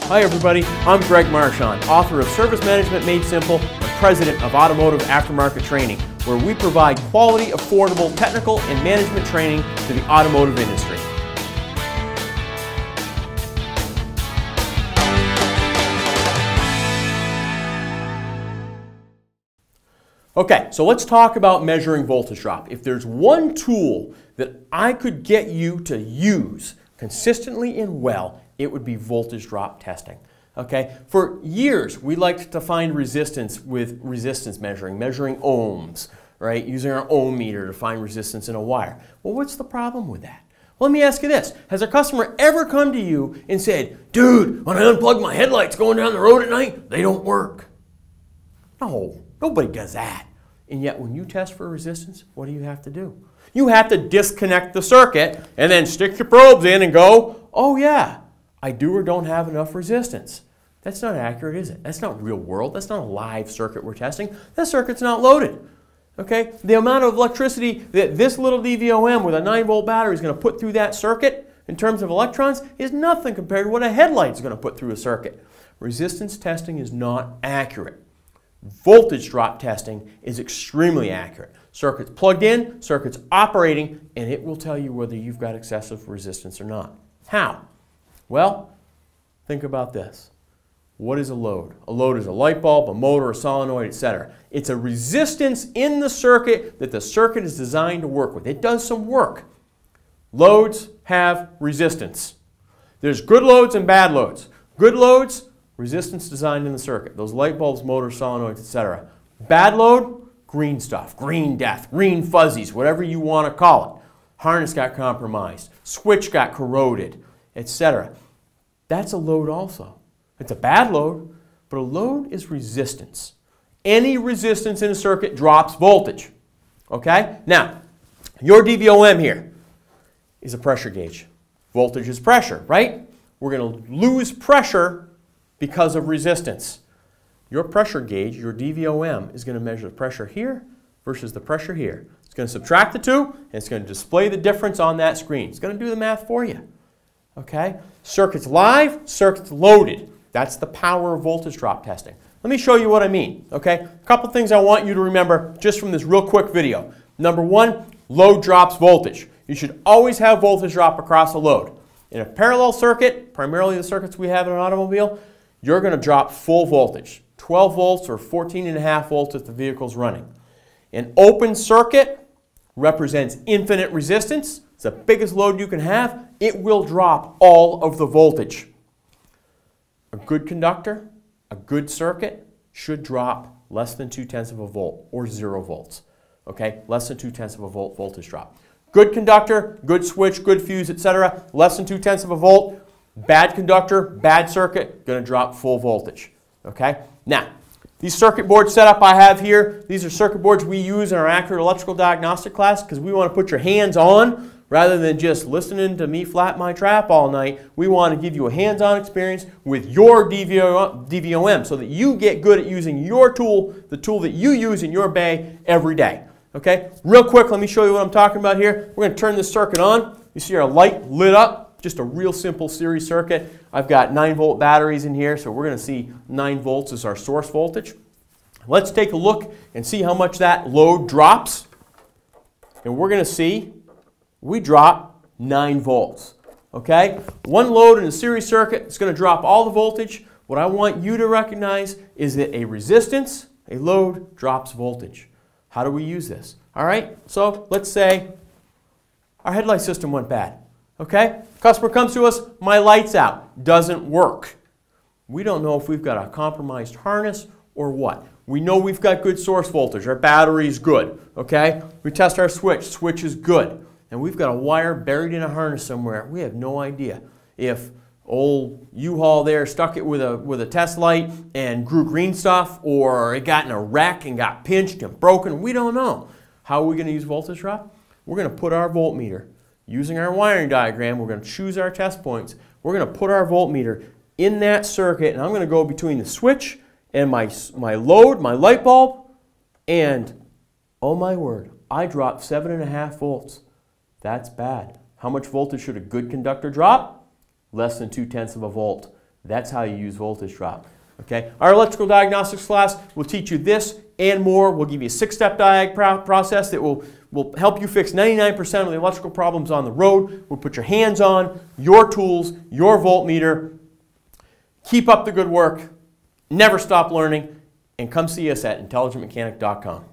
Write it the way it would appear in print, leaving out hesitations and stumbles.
Hi everybody, I'm Greg Marchand, author of Service Management Made Simple and president of Automotive Aftermarket Training, where we provide quality, affordable, technical, and management training to the automotive industry. Okay, so let's talk about measuring voltage drop. If there's one tool that I could get you to use consistently and well, it would be voltage drop testing. Okay, for years we liked to find resistance with resistance measuring ohms, right? Using our ohm meter to find resistance in a wire. Well, what's the problem with that? Well, let me ask you this. Has a customer ever come to you and said, dude, when I unplug my headlights going down the road at night, they don't work? No, nobody does that. And yet when you test for resistance, what do you have to do? You have to disconnect the circuit and then stick your probes in and go, oh yeah, I do or don't have enough resistance. That's not accurate, is it? That's not real world. That's not a live circuit we're testing. That circuit's not loaded. Okay? The amount of electricity that this little DVOM with a 9-volt battery is going to put through that circuit in terms of electrons is nothing compared to what a headlight is going to put through a circuit. Resistance testing is not accurate. Voltage drop testing is extremely accurate. Circuit's plugged in, circuit's operating, and it will tell you whether you've got excessive resistance or not. How? Well, think about this. What is a load? A load is a light bulb, a motor, a solenoid, etc. It's a resistance in the circuit that the circuit is designed to work with. It does some work. Loads have resistance. There's good loads and bad loads. Good loads, resistance designed in the circuit. Those light bulbs, motors, solenoids, etc. Bad load, green stuff, green death, green fuzzies, whatever you want to call it. Harness got compromised, switch got corroded, etc. That's a load also. It's a bad load, but a load is resistance. Any resistance in a circuit drops voltage. Okay? Now, your DVOM here is a pressure gauge. Voltage is pressure, right? We're going to lose pressure because of resistance. Your pressure gauge, your DVOM, is going to measure the pressure here versus the pressure here. It's going to subtract the two, and it's going to display the difference on that screen. It's going to do the math for you. Okay? Circuit's live, circuit's loaded. That's the power of voltage drop testing. Let me show you what I mean. Okay? A couple things I want you to remember just from this real quick video. Number one, load drops voltage. You should always have voltage drop across a load. In a parallel circuit, primarily the circuits we have in an automobile, you're going to drop full voltage. 12 volts or 14.5 volts if the vehicle's running. An open circuit represents infinite resistance. It's the biggest load you can have. It will drop all of the voltage. A good conductor, a good circuit, should drop less than 0.2 of a volt or 0 volts. Okay, less than 0.2 of a volt voltage drop. Good conductor, good switch, good fuse, etc. Less than 0.2 of a volt. Bad conductor, bad circuit, going to drop full voltage. Okay? Now, these circuit board setup I have here, these are circuit boards we use in our accurate electrical diagnostic class because we want to put your hands on rather than just listening to me flap my trap all night. We want to give you a hands-on experience with your DVOM so that you get good at using your tool, the tool that you use in your bay every day. Okay? Real quick, let me show you what I'm talking about here. We're going to turn this circuit on. You see our light lit up. Just a real simple series circuit. I've got 9-volt batteries in here, so we're going to see 9 volts as our source voltage. Let's take a look and see how much that load drops. And we're going to see we drop 9 volts. Okay? One load in a series circuit is going to drop all the voltage. What I want you to recognize is that a resistance, a load, drops voltage. How do we use this? All right? So let's say our headlight system went bad. Okay? Customer comes to us, my light's out. Doesn't work. We don't know if we've got a compromised harness or what. We know we've got good source voltage. Our battery's good. Okay? We test our switch. Switch is good. And we've got a wire buried in a harness somewhere. We have no idea if old U-Haul there stuck it with a test light and grew green stuff, or it got in a wreck and got pinched and broken. We don't know. How are we going to use voltage drop? We're going to put our voltmeter, using our wiring diagram, we're going to choose our test points. We're going to put our voltmeter in that circuit, and I'm going to go between the switch and my load, my light bulb, and oh my word, I dropped 7.5 volts. That's bad. How much voltage should a good conductor drop? Less than 0.2 of a volt. That's how you use voltage drop. Okay? Our electrical diagnostics class will teach you this and more. We'll give you a 6-step diag process that will help you fix 99% of the electrical problems on the road. We'll put your hands on, your tools, your voltmeter. Keep up the good work. Never stop learning. And come see us at intelligentmechanic.com.